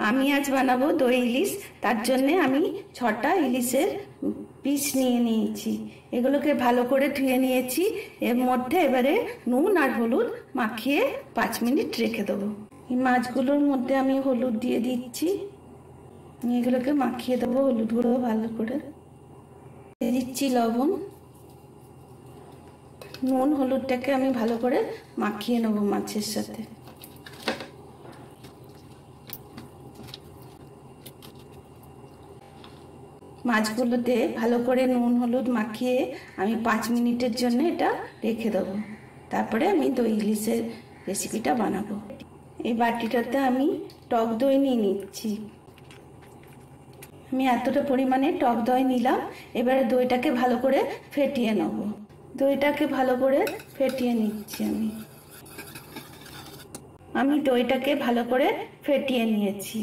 আমি আজ বানাবো দই ইলিশ। তার জন্য আমি 6টা ইলিশের পিস নিয়ে নিয়েছি। এগুলোকে ভালো করে ধুয়ে নিয়েছি। এর মধ্যে এবারে নুন আর হলুদ মাখিয়ে 5 মিনিট রেখে দেবো। এই মাছগুলোর মধ্যে আমি হলুদ দিয়ে দিচ্ছি। এগুলোকে মাখিয়ে দেবো হলুদ গুঁড়ো ভালো করে। দিয়ে দিচ্ছি লবণ। নুন হলুদটাকে আমি ভালো করে মাখিয়ে নেবো মাছের সাথে। মাছগুলোতে ভালো করে নুন হলুদ মাখিয়ে আমি 5 মিনিটের জন্য এটা রেখে দেবো। তারপরে আমি দই ইলিশের রেসিপিটা বানাবো। এই বাটিটাতে আমি টক দই নিয়ে নিচ্ছি। আমি এতটা পরিমাণে টক দই নিলাম। এবারে দইটাকে ভালো করে ফেটিয়ে নেব। দইটাকে ভালো করে ফেটিয়ে নিচ্ছি। আমি দইটাকে ভালো করে ফেটিয়ে নিয়েছি।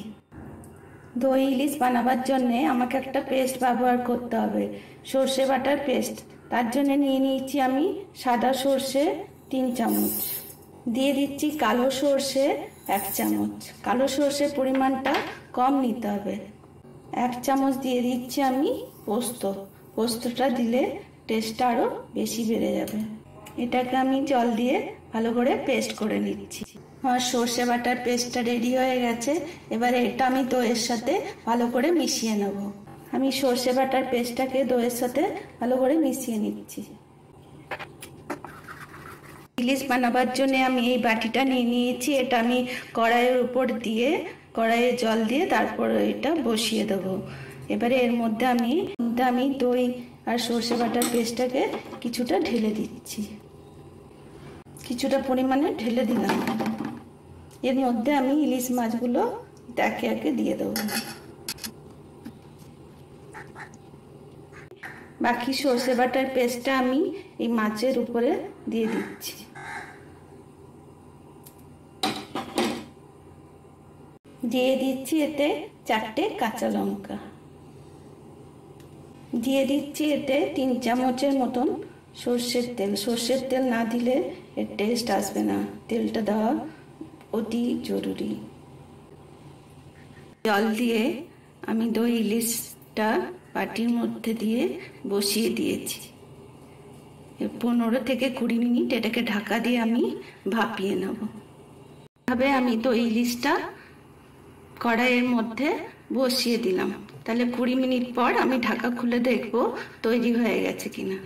দই ইলিশ বানাবার জন্য আমাকে একটা পেস্ট ব্যবহার করতে হবে, সর্ষে বাটার পেস্ট। তার জন্য নিয়ে নিয়েছি আমি সাদা সর্ষে 3 চামচ, দিয়ে দিচ্ছি কালো সর্ষে 1 চামচ। কালো সর্ষের পরিমাণটা কম নিতে হবে। 1 চামচ দিয়ে দিচ্ছি আমি পোস্ত। পোস্তটা দিলে টেস্টটা আরও বেশি বেড়ে যাবে। এটাকে আমি জল দিয়ে ভালো করে পেস্ট করে নিচ্ছি। আমার সর্ষে বাটার পেস্টটা রেডি হয়ে গেছে। এবারে এটা আমি দইয়ের সাথে ভালো করে মিশিয়ে নেব। আমি সর্ষে বাটার পেস্টটাকে দইয়ের সাথে ভালো করে মিশিয়ে নিচ্ছি। ইলিশ বানাবার জন্য আমি এই বাটিটা নিয়ে নিয়েছি। এটা আমি কড়াইয়ের উপর দিয়ে কড়াইয়ে জল দিয়ে তারপর এটা বসিয়ে দেবো। এবারে এর মধ্যে আমি দই আর সর্ষে বাটার পেস্টটাকে কিছুটা ঢেলে দিচ্ছি। কিছুটা পরিমাণে ঢেলে দিলাম। এর মধ্যে আমি ইলিশ মাছগুলো একে একে দিয়ে দেবো। বাকি সর্ষে বাটার পেস্টটা আমি এই মাছের উপরে দিয়ে দিচ্ছি। দিয়ে দিচ্ছি এতে 4টে কাঁচা লঙ্কা। দিয়ে দিচ্ছি এতে 3 চামচের মতন সর্ষের তেল। সর্ষের তেল না দিলে এর টেস্ট আসবে না। তেলটা দেওয়া অতি জরুরি। জল দিয়ে আমি দই ইলিশটা বাটির মধ্যে দিয়ে বসিয়ে দিয়েছি। 15 থেকে 20 মিনিট এটাকে ঢাকা দিয়ে আমি ভাপিয়ে নেব। এভাবে আমি দই ইলিশটা কড়াইয়ের মধ্যে বসিয়ে দিলাম। তাহলে 20 মিনিট পর আমি ঢাকা খুলে দেখবো তৈরি হয়ে গেছে কিনা।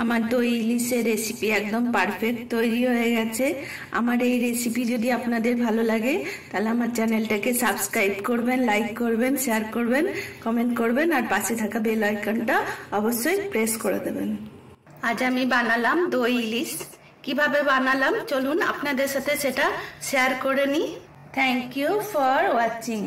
আমার দই ইলিশের রেসিপি একদম পারফেক্ট তৈরি হয়ে গেছে। আমার এই রেসিপি যদি আপনাদের ভালো লাগে তাহলে আমার চ্যানেলটাকে সাবস্ক্রাইব করবেন, লাইক করবেন, শেয়ার করবেন, কমেন্ট করবেন আর পাশে থাকা বেল আইকনটা অবশ্যই প্রেস করে দেবেন। আজ আমি বানালাম দই ইলিশ। কিভাবে বানালাম চলুন আপনাদের সাথে সেটা শেয়ার করে নিই। Thank you for watching.